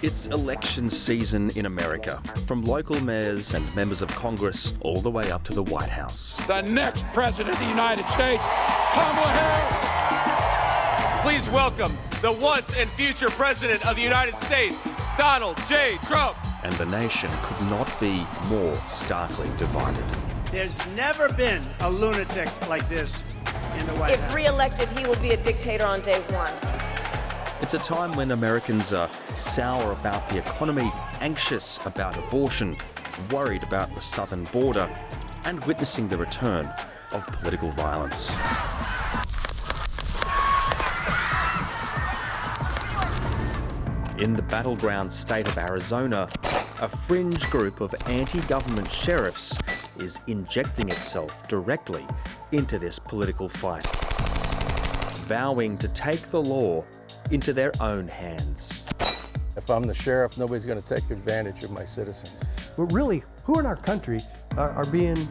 It's election season in America, from local mayors and members of Congress all the way up to the White House. The next president of the United States, Kamala Harris. Please welcome the once and future president of the United States, Donald J. Trump. And the nation could not be more starkly divided. There's never been a lunatic like this in the White House. If re-elected, he will be a dictator on day one. It's a time when Americans are sour about the economy, anxious about abortion, worried about the southern border, and witnessing the return of political violence. In the battleground state of Arizona, a fringe group of anti-government sheriffs is injecting itself directly into this political fight, vowing to take the law into their own hands. If I'm the sheriff, nobody's going to take advantage of my citizens. But really, who in our country are being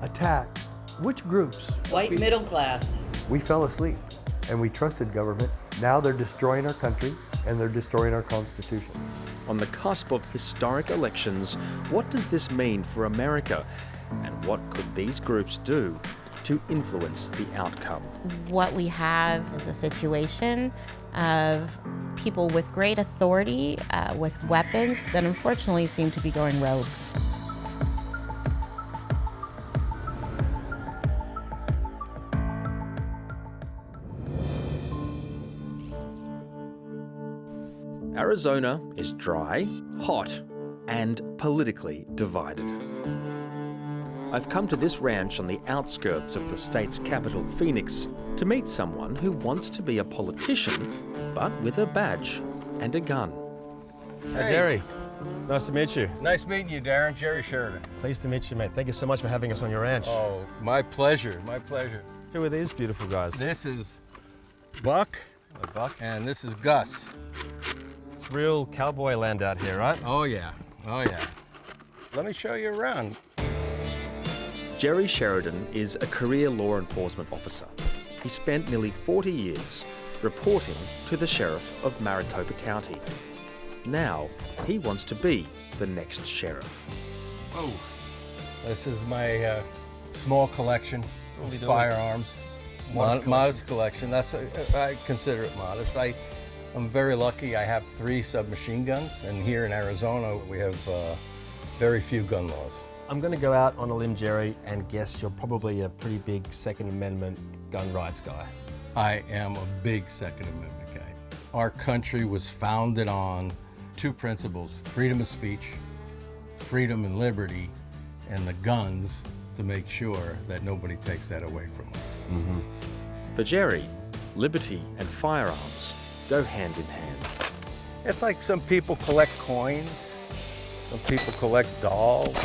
attacked? Which groups? White middle class. We fell asleep and we trusted government. Now they're destroying our country and they're destroying our Constitution. On the cusp of historic elections, what does this mean for America? And what could these groups do to influence the outcome? What we have is a situation of people with great authority, with weapons, that unfortunately seem to be going rogue. Arizona is dry, hot, and politically divided. I've come to this ranch on the outskirts of the state's capital, Phoenix, to meet someone who wants to be a politician, but with a badge and a gun. Hey, Jerry. Nice to meet you. Nice meeting you, Darren. Jerry Sheridan. Pleased to meet you, mate. Thank you so much for having us on your ranch. Oh, my pleasure, my pleasure. Who are these beautiful guys? This is Buck, and this is Gus. It's real cowboy land out here, right? Oh yeah, oh yeah. Let me show you around. Jerry Sheridan is a career law enforcement officer. He spent nearly 40 years reporting to the sheriff of Maricopa County. Now, he wants to be the next sheriff. Oh, this is my small collection of firearms. Modest collection. I consider it modest. I'm very lucky. I have 3 submachine guns, and here in Arizona, we have very few gun laws. I'm going to go out on a limb, Jerry, and guess you're probably a pretty big Second Amendment gun rights guy. I am a big Second Amendment guy. Our country was founded on 2 principles: freedom of speech, freedom and liberty, and the guns to make sure that nobody takes that away from us. Mm-hmm. For Jerry, liberty and firearms go hand in hand. It's like some people collect coins, some people collect dolls.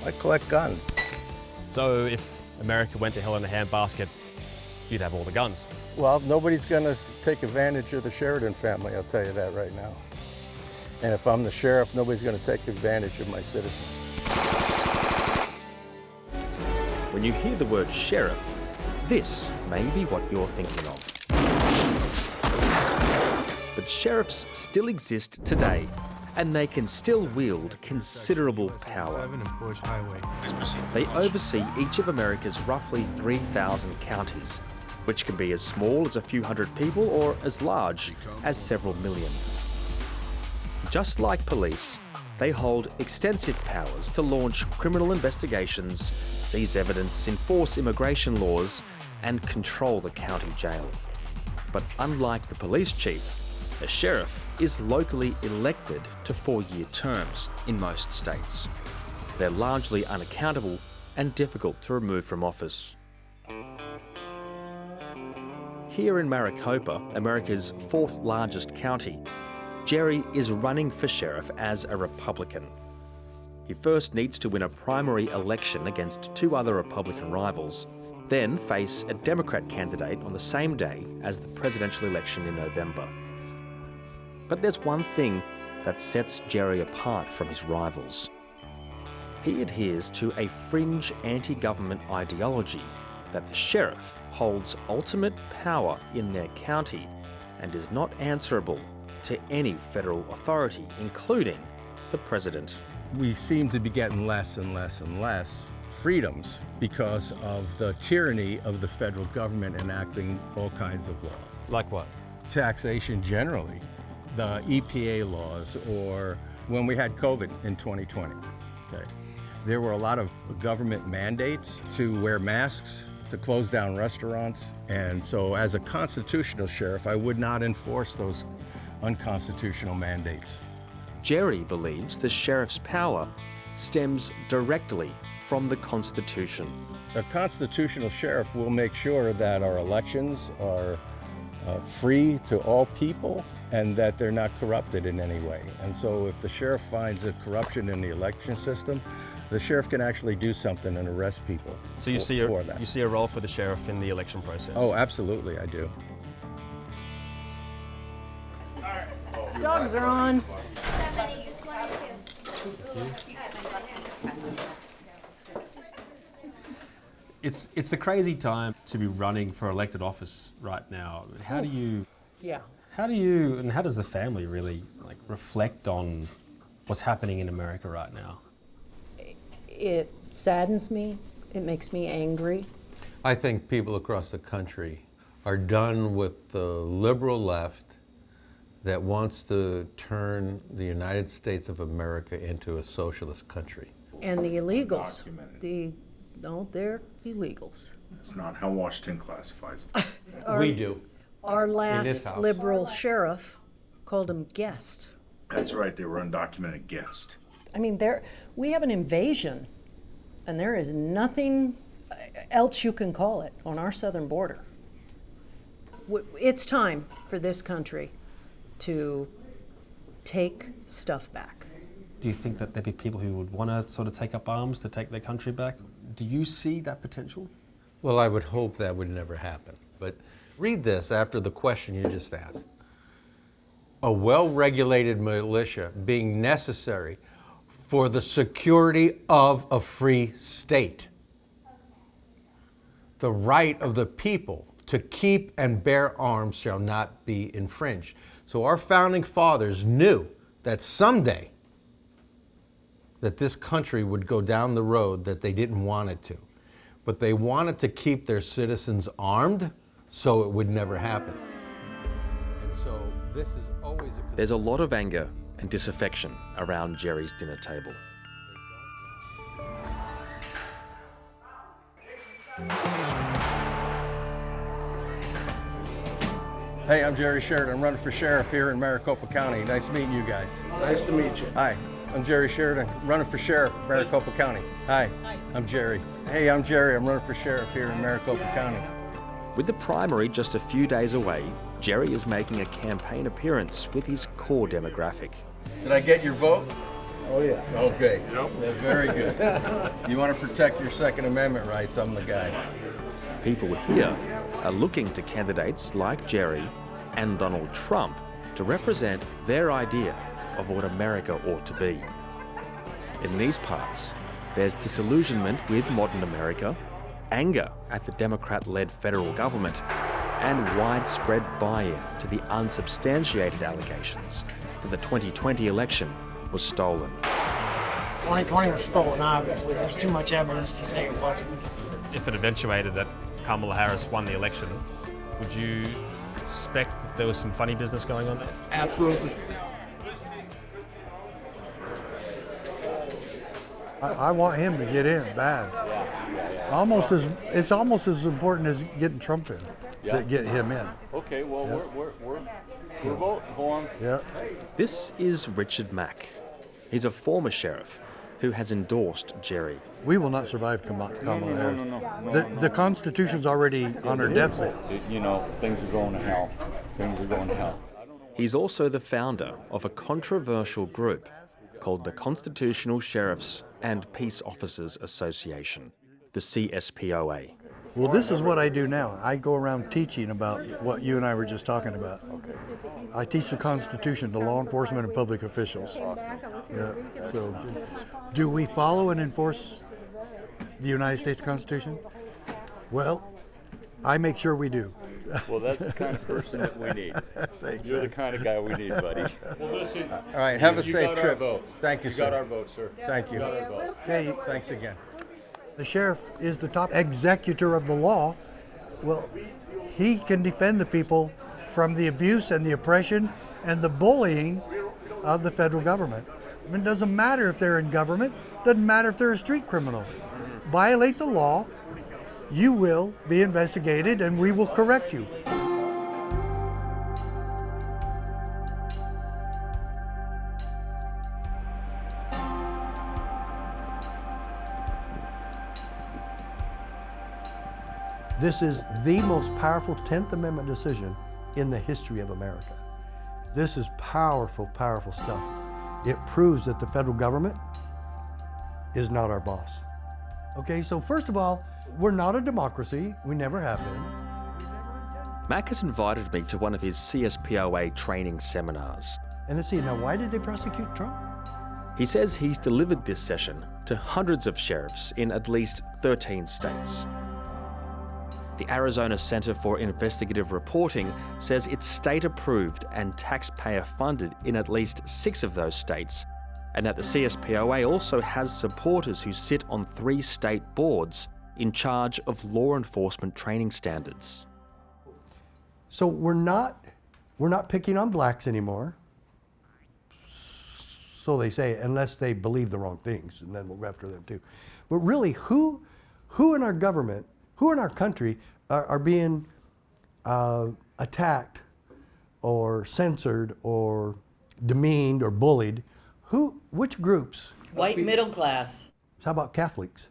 I collect guns. So if America went to hell in a handbasket, you'd have all the guns. Well, nobody's going to take advantage of the Sheridan family, I'll tell you that right now. And if I'm the sheriff, nobody's going to take advantage of my citizens. When you hear the word sheriff, this may be what you're thinking of. But sheriffs still exist today, and they can still wield considerable power. They oversee each of America's roughly 3,000 counties, which can be as small as a few hundred people or as large as several million. Just like police, they hold extensive powers to launch criminal investigations, seize evidence, enforce immigration laws, and control the county jail. But unlike the police chief, a sheriff is locally elected to 4-year terms in most states. They're largely unaccountable and difficult to remove from office. Here in Maricopa, America's 4th largest county, Jerry is running for sheriff as a Republican. He first needs to win a primary election against 2 other Republican rivals, then face a Democrat candidate on the same day as the presidential election in November. But there's one thing that sets Jerry apart from his rivals. He adheres to a fringe anti-government ideology that the sheriff holds ultimate power in their county and is not answerable to any federal authority, including the president. We seem to be getting less and less and less freedoms because of the tyranny of the federal government enacting all kinds of laws. Like what? Taxation generally, the EPA laws, or when we had COVID in 2020, okay? There were a lot of government mandates to wear masks, to close down restaurants, and so as a constitutional sheriff, I would not enforce those unconstitutional mandates. Jerry believes the sheriff's power stems directly from the Constitution. A constitutional sheriff will make sure that our elections are free to all people and that they're not corrupted in any way. And so if the sheriff finds a corruption in the election system, the sheriff can actually do something and arrest people. So you see for that. You see a role for the sheriff in the election process? Oh, absolutely, I do. Dogs are on. It's a crazy time to be running for elected office right now. How do you and how does the family really reflect on what's happening in America right now? It saddens me. It makes me angry. I think people across the country are done with the liberal left that wants to turn the United States of America into a socialist country. And the illegals. They're illegals. It's not how Washington classifies them. We do. Our In this last house. liberal sheriff called them guests. That's right, they were undocumented guests. I mean, we have an invasion, and there is nothing else you can call it on our southern border. It's time for this country to take stuff back. Do you think that there'd be people who would want to sort of take up arms to take their country back? Do you see that potential? Well, I would hope that would never happen. But read this after the question you just asked. A well-regulated militia being necessary for the security of a free state. The right of the people to keep and bear arms shall not be infringed. So our founding fathers knew that someday that this country would go down the road that they didn't want it to. But they wanted to keep their citizens armed so it would never happen. And so this is always a... There's a lot of anger and disaffection around Jerry's dinner table. Hey, I'm Jerry Sheridan. I'm running for sheriff here in Maricopa County. Nice meeting you guys. Nice to meet you. Hi, I'm Jerry Sheridan, running for sheriff in Maricopa County. Hi, I'm Jerry. Hey, I'm Jerry. I'm running for sheriff here in Maricopa County. With the primary just a few days away, Jerry is making a campaign appearance with his core demographic. Did I get your vote? Oh, yeah. Okay. Yep. Yeah, very good. You want to protect your Second Amendment rights, I'm the guy. People here are looking to candidates like Jerry and Donald Trump to represent their idea of what America ought to be. In these parts, there's disillusionment with modern America, anger at the Democrat-led federal government, and widespread buy-in to the unsubstantiated allegations that the 2020 election was stolen. 2020 was stolen, obviously. There's too much evidence to say it wasn't. If it eventuated that Kamala Harris won the election, would you suspect that there was some funny business going on there? Absolutely. I want him to get in bad. It's almost as important as getting Trump in, to get him in. Okay, well, we're voting for him. Yeah. This is Richard Mack. He's a former sheriff who has endorsed Jerry. We will not survive Kamala Harris. No. The Constitution's already on her deathbed. You know, things are going to hell. Things are going to hell. He's also the founder of a controversial group called the Constitutional Sheriffs and Peace Officers Association, the CSPOA. Well, this is what I do now. I go around teaching about what you and I were just talking about. I teach the Constitution to law enforcement and public officials. Yeah. So, do we follow and enforce the United States Constitution? Well, I make sure we do. Well, that's the kind of person that we need. Thanks, You're man. the kind of guy we need, buddy. Well, listen. All right, have a you safe got trip. Our vote. Thank you, You sir. got our vote, sir. Thank you. You got our vote. Hey, Thanks again. the sheriff is the top executor of the law. Well, he can defend the people from the abuse and the oppression and the bullying of the federal government. I mean, it doesn't matter if they're in government, doesn't matter if they're a street criminal. Violate the law, you will be investigated and we will correct you. This is the most powerful 10th Amendment decision in the history of America. This is powerful, powerful stuff. It proves that the federal government is not our boss. Okay, so first of all, we're not a democracy. We never have been. Mac has invited me to one of his CSPOA training seminars. And let's see, now why did they prosecute Trump? He says he's delivered this session to hundreds of sheriffs in at least 13 states. The Arizona Center for Investigative Reporting says it's state-approved and taxpayer-funded in at least 6 of those states, and that the CSPOA also has supporters who sit on 3 state boards in charge of law enforcement training standards. So we're not picking on blacks anymore. So they say, unless they believe the wrong things, and then we'll go after them too. But really, who in our government, who in our country are being attacked or censored or demeaned or bullied? Which groups? White middle class. How about Catholics?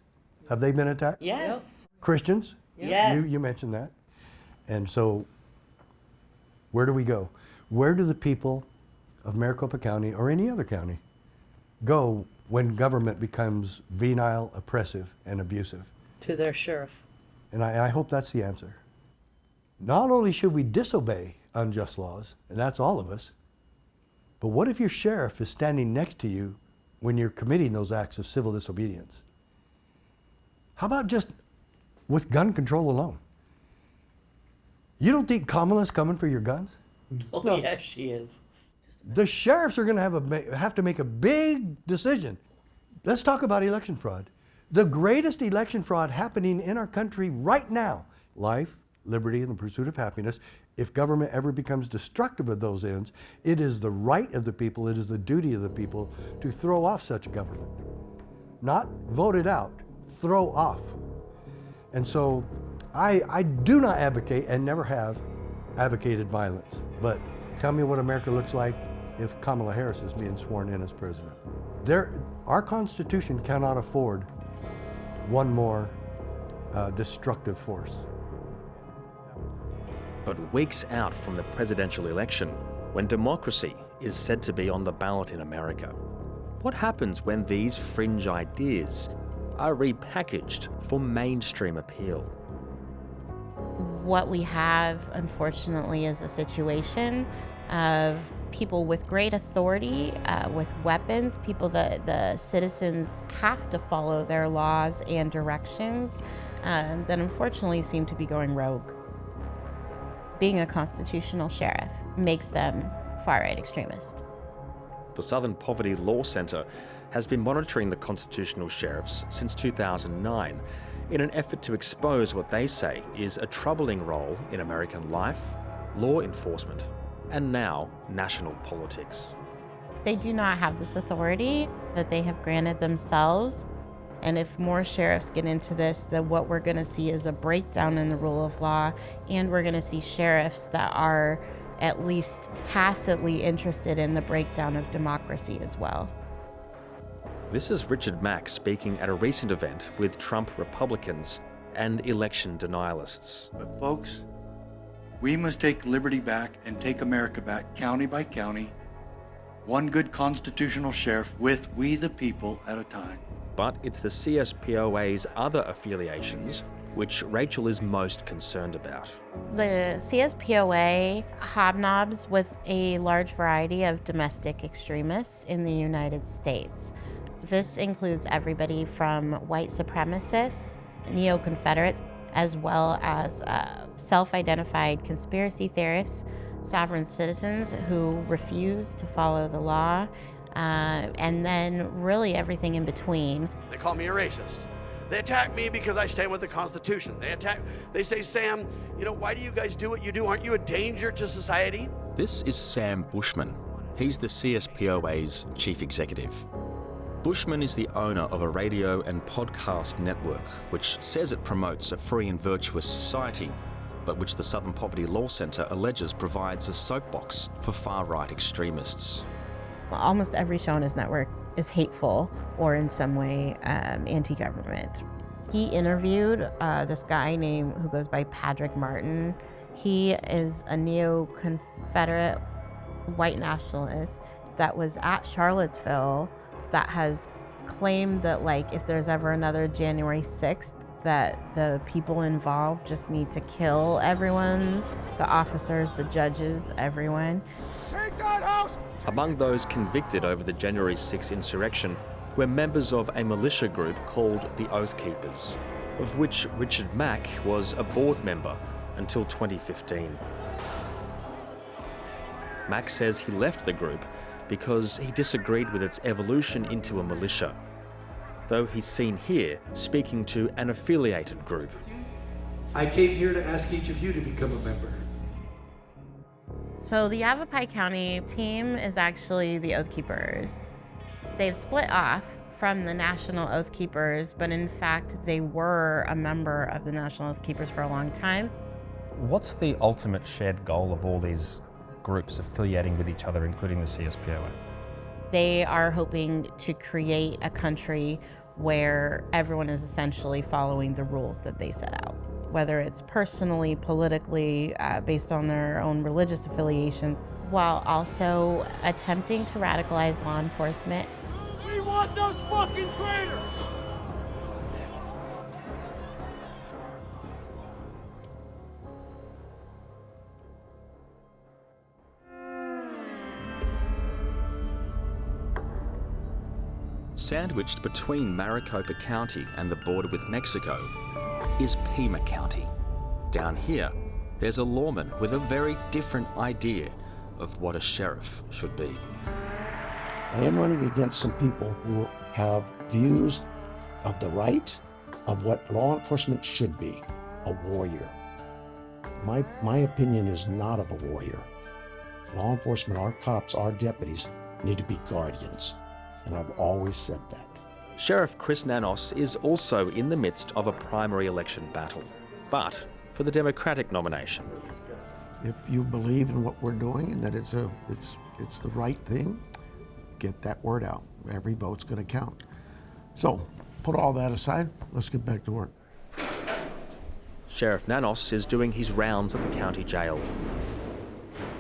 Have they been attacked? Yes. Christians? Yes. You mentioned that. And so, where do we go? Where do the people of Maricopa County or any other county go when government becomes venile, oppressive, and abusive? To their sheriff. And I hope that's the answer. Not only should we disobey unjust laws, and that's all of us, but what if your sheriff is standing next to you when you're committing those acts of civil disobedience? How about just with gun control alone? You don't think Kamala's coming for your guns? Oh, no. Yes, she is. The sheriffs are going to have to make a big decision. Let's talk about election fraud. The greatest election fraud happening in our country right now, life, liberty, and the pursuit of happiness. If government ever becomes destructive of those ends, it is the right of the people, it is the duty of the people to throw off such government. Not vote it out, throw off. And so I do not advocate and never have advocated violence. But tell me what America looks like if Kamala Harris is being sworn in as president. Our Constitution cannot afford one more destructive force. But weeks out from the presidential election, when democracy is said to be on the ballot in America, what happens when these fringe ideas are repackaged for mainstream appeal? What we have, unfortunately, is a situation of people with great authority, with weapons, people that the citizens have to follow their laws and directions, that unfortunately seem to be going rogue. Being a constitutional sheriff makes them far-right extremists. The Southern Poverty Law Center has been monitoring the constitutional sheriffs since 2009 in an effort to expose what they say is a troubling role in American life, law enforcement, and now national politics. They do not have this authority that they have granted themselves. And if more sheriffs get into this, then what we're going to see is a breakdown in the rule of law, and we're going to see sheriffs that are at least tacitly interested in the breakdown of democracy as well. This is Richard Mack speaking at a recent event with Trump Republicans and election denialists. But folks, we must take liberty back and take America back county by county, one good constitutional sheriff with we the people at a time. But it's the CSPOA's other affiliations which Rachel is most concerned about. The CSPOA hobnobs with a large variety of domestic extremists in the United States. This includes everybody from white supremacists, neo-Confederates, as well as self-identified conspiracy theorists, sovereign citizens who refuse to follow the law, and then really everything in between. They call me a racist. They attack me because I stand with the Constitution. They say, Sam, you know, why do you guys do what you do? Aren't you a danger to society? This is Sam Bushman. He's the CSPOA's chief executive. Bushman is the owner of a radio and podcast network which says it promotes a free and virtuous society, but which the Southern Poverty Law Centre alleges provides a soapbox for far-right extremists. Almost every show on his network is hateful or in some way anti-government. He interviewed this guy who goes by Patrick Martin. He is a neo-Confederate white nationalist that was at Charlottesville that has claimed that, like, if there's ever another January 6th, that the people involved just need to kill everyone, the officers, the judges, everyone. Take that house! Among those convicted over the January 6 insurrection were members of a militia group called the Oath Keepers, of which Richard Mack was a board member until 2015. Mack says he left the group because he disagreed with its evolution into a militia, though he's seen here speaking to an affiliated group. I came here to ask each of you to become a member. So the Yavapai County team is actually the Oath Keepers. They've split off from the National Oath Keepers, but in fact they were a member of the National Oath Keepers for a long time. What's the ultimate shared goal of all these groups affiliating with each other, including the CSPOA? They are hoping to create a country where everyone is essentially following the rules that they set out, whether it's personally, politically, based on their own religious affiliations, while also attempting to radicalize law enforcement. We want those fucking traitors! Sandwiched between Maricopa County and the border with Mexico is Pima County. Down here, there's a lawman with a very different idea of what a sheriff should be. I am running against some people who have views of the right of what law enforcement should be, a warrior. My opinion is not of a warrior. Law enforcement, our cops, our deputies need to be guardians. And I've always said that. Sheriff Chris Nanos is also in the midst of a primary election battle, but for the Democratic nomination. If you believe in what we're doing and that it's the right thing, get that word out. Every vote's going to count. So, put all that aside, let's get back to work. Sheriff Nanos is doing his rounds at the county jail.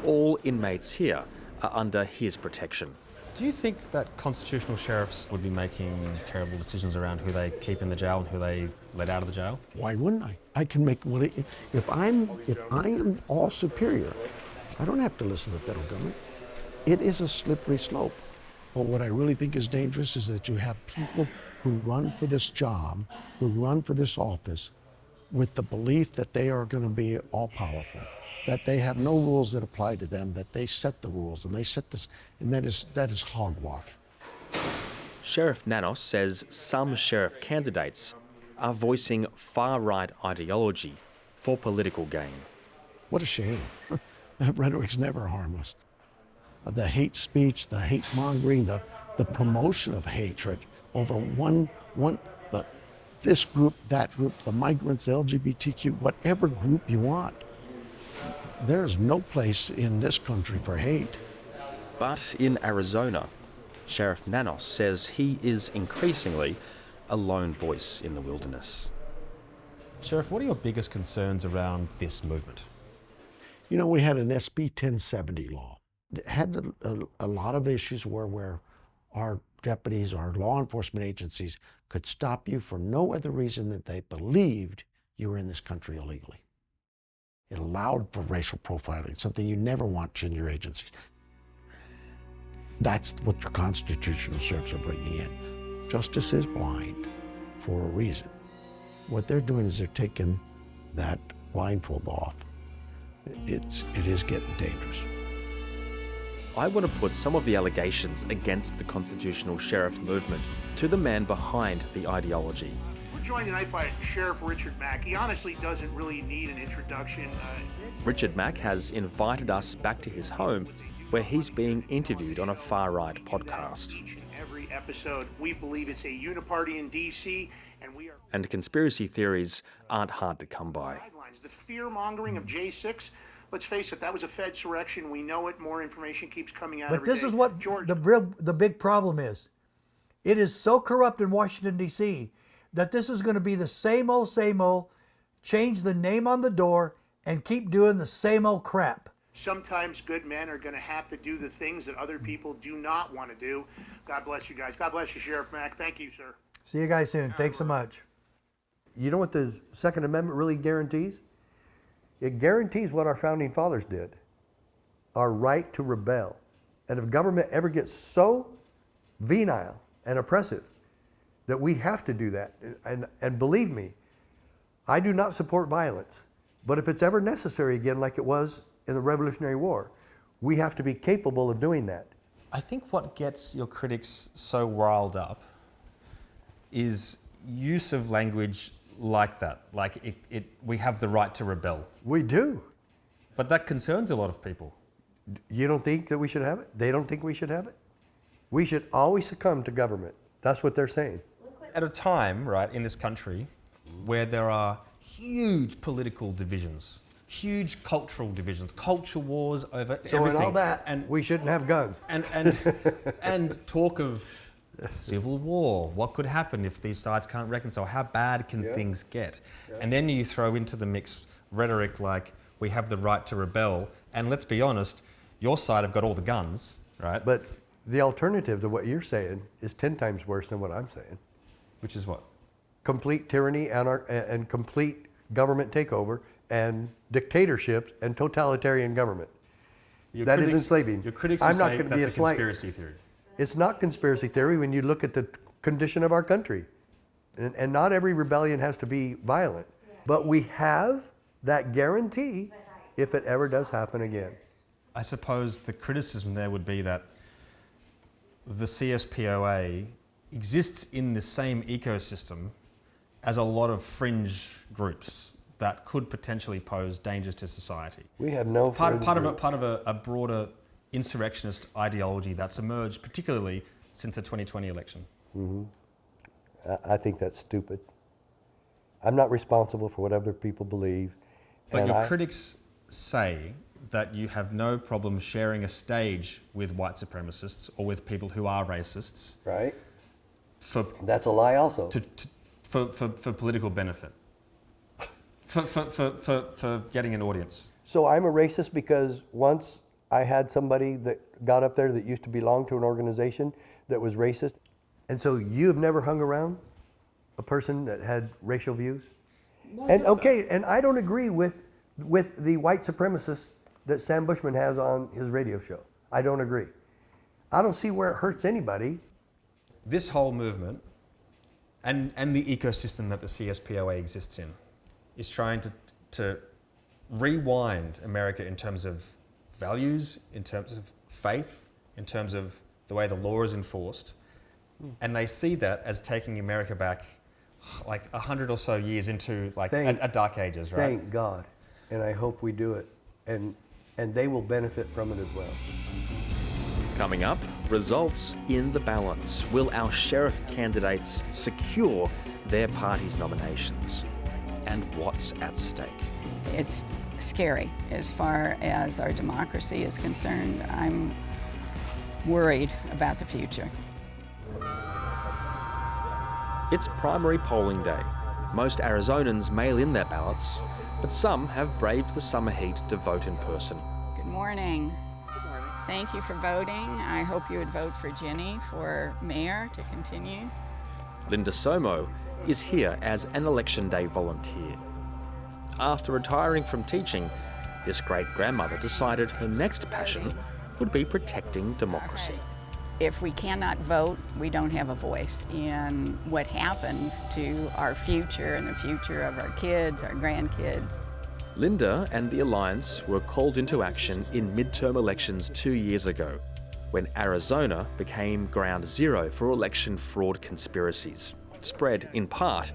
All inmates here are under his protection. Do you think that constitutional sheriffs would be making terrible decisions around who they keep in the jail and who they let out of the jail? Why wouldn't I? I can make if I am all superior, I don't have to listen to the federal government. It is a slippery slope. But what I really think is dangerous is that you have people who run for this job, who run for this office, with the belief that they are going to be all powerful, that they have no rules that apply to them, that they set the rules and they set this, and that is hogwash. Sheriff Nanos says some sheriff candidates are voicing far-right ideology for political gain. What a shame. Rhetoric's never harmless. The hate speech, the hate mongering, the promotion of hatred over this group, that group, the migrants, the LGBTQ, whatever group you want. There's no place in this country for hate. But in Arizona, Sheriff Nanos says he is increasingly a lone voice in the wilderness. Sheriff, what are your biggest concerns around this movement? You know, we had an SB 1070 law. It had a lot of issues where our deputies, our law enforcement agencies could stop you for no other reason than they believed you were in this country illegally. It allowed for racial profiling, something you never want in your agencies. That's what your constitutional sheriffs are bringing in. Justice is blind for a reason. What they're doing is they're taking that blindfold off, it is getting dangerous. I want to put some of the allegations against the constitutional sheriff movement to the man behind the ideology. We're joined tonight by Sheriff Richard Mack. He honestly doesn't really need an introduction. Richard Mack has invited us back to his home, where he's being interviewed on a far-right podcast. Every episode, we believe it's a uniparty in D.C., and we are... And conspiracy theories aren't hard to come by. The fear-mongering of J6, let's face it, that was a Fedsurrection. We know it. More information keeps coming out every day. But this is what the big problem is. It is so corrupt in Washington, D.C., that this is going to be the same old, change the name on the door, and keep doing the same old crap. Sometimes good men are going to have to do the things that other people do not want to do. God bless you guys. God bless you, Sheriff Mack. Thank you, sir. See you guys soon. Thanks so much. You know what the Second Amendment really guarantees? It guarantees what our founding fathers did, our right to rebel. And if government ever gets so venal and oppressive that we have to do that, and believe me, I do not support violence, but if it's ever necessary again like it was in the Revolutionary War, we have to be capable of doing that. I think what gets your critics so riled up is use of language like that. Like we have the right to rebel. We do. But that concerns a lot of people. You don't think that we should have it? They don't think we should have it? We should always succumb to government. That's what they're saying. At a time, right, in this country where there are huge political divisions, huge cultural divisions, culture wars over everything. So in all that, and we shouldn't have guns. And talk of civil war. What could happen if these sides can't reconcile? How bad can things get? And then you throw into the mix rhetoric like, we have the right to rebel. And let's be honest, your side have got all the guns, right? But the alternative to what you're saying is 10 times worse than what I'm saying. Which is what? Complete tyranny and complete government takeover and dictatorships and totalitarian government. That is enslaving. Your critics will say that's a conspiracy theory. It's not conspiracy theory when you look at the condition of our country. And not every rebellion has to be violent. But we have that guarantee if it ever does happen again. I suppose the criticism there would be that the CSPOA exists in the same ecosystem as a lot of fringe groups that could potentially pose dangers to society. We have no part of a broader insurrectionist ideology that's emerged, particularly since the 2020 election. Mm-hmm. I think that's stupid. I'm not responsible for what other people believe. But your critics say that you have no problem sharing a stage with white supremacists or with people who are racists. Right. That's a lie also. For political benefit. For getting an audience. So I'm a racist because once I had somebody that got up there that used to belong to an organization that was racist. And so you have never hung around a person that had racial views? And okay, and I don't agree with the white supremacist that Sam Bushman has on his radio show. I don't agree. I don't see where it hurts anybody. This whole movement and the ecosystem that the CSPOA exists in is trying to rewind America in terms of values, in terms of faith, in terms of the way the law is enforced. And they see that as taking America back like 100 or so years into like a dark ages, right? Thank God. And I hope we do it. And they will benefit from it as well. Coming up, results in the balance. Will our sheriff candidates secure their party's nominations? And what's at stake? It's scary as far as our democracy is concerned. I'm worried about the future. It's primary polling day. Most Arizonans mail in their ballots, but some have braved the summer heat to vote in person. Good morning. Good morning. Thank you for voting. I hope you would vote for Ginny for mayor to continue. Linda Somo is here as an election day volunteer. After retiring from teaching, this great-grandmother decided her next passion would be protecting democracy. If we cannot vote, we don't have a voice in what happens to our future and the future of our kids, our grandkids. Linda and the Alliance were called into action in midterm elections 2 years ago, when Arizona became ground zero for election fraud conspiracies, spread in part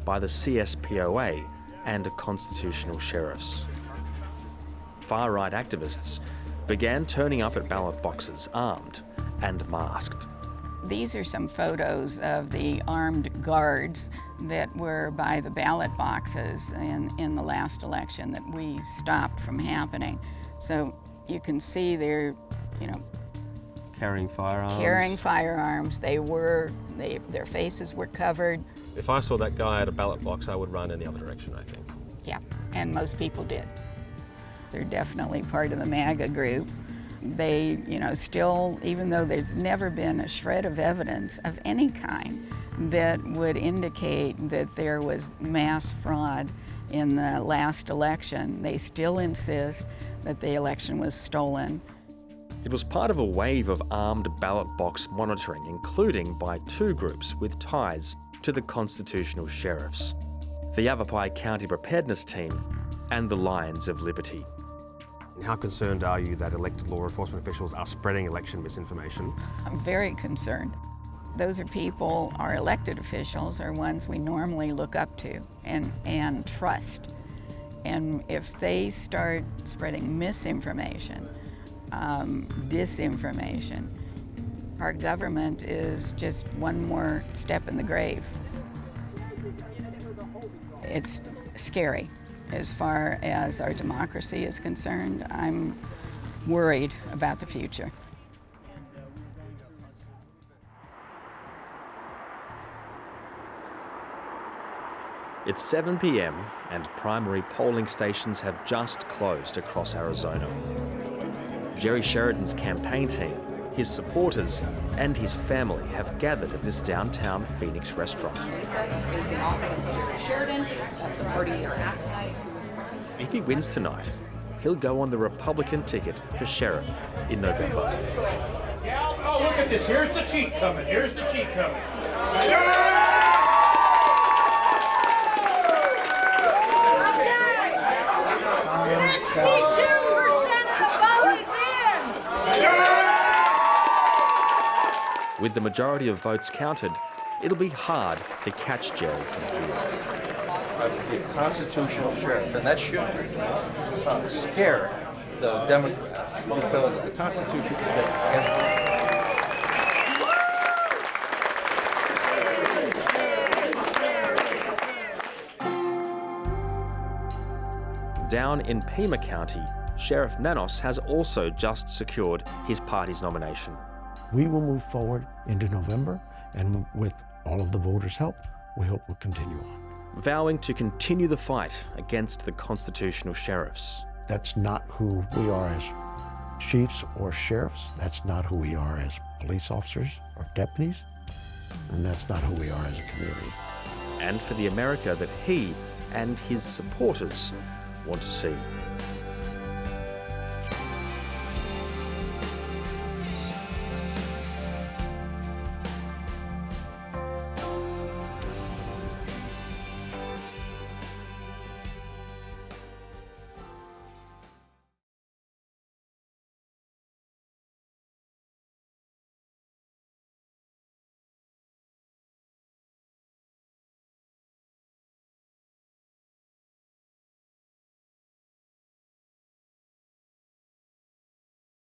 by the CSPOA and constitutional sheriffs. Far-right activists began turning up at ballot boxes armed and masked. These are some photos of the armed guards that were by the ballot boxes in the last election that we stopped from happening. So you can see they're, carrying firearms. Carrying firearms. Their faces were covered. If I saw that guy at a ballot box, I would run in the other direction, I think. Yeah, and most people did. They're definitely part of the MAGA group. They, still, even though there's never been a shred of evidence of any kind that would indicate that there was mass fraud in the last election, they still insist that the election was stolen. It was part of a wave of armed ballot box monitoring, including by two groups with ties to the constitutional sheriffs, the Yavapai County Preparedness Team and the Lions of Liberty. How concerned are you that elected law enforcement officials are spreading election misinformation? I'm very concerned. Those are people, our elected officials, are ones we normally look up to and trust. And if they start spreading misinformation, disinformation, our government is just one more step in the grave. It's scary. As far as our democracy is concerned, I'm worried about the future. It's 7 p.m. and primary polling stations have just closed across Arizona. Jerry Sheridan's campaign team, his supporters and his family have gathered at this downtown Phoenix restaurant. He's facing off against Jerry Sheridan. That's the party you're at tonight. If he wins tonight, he'll go on the Republican ticket for sheriff in November. Oh, look at this. Here's the cheat coming. Here's the cheat coming. With the majority of votes counted, it'll be hard to catch Jerry from here. The constitutional sheriff, and that should scare the Democrats, because the Constitution protects everyone. Down in Pima County, Sheriff Nanos has also just secured his party's nomination. We will move forward into November, and with all of the voters' help, we hope we'll continue on. Vowing to continue the fight against the constitutional sheriffs. That's not who we are as chiefs or sheriffs. That's not who we are as police officers or deputies. And that's not who we are as a community. And for the America that he and his supporters want to see.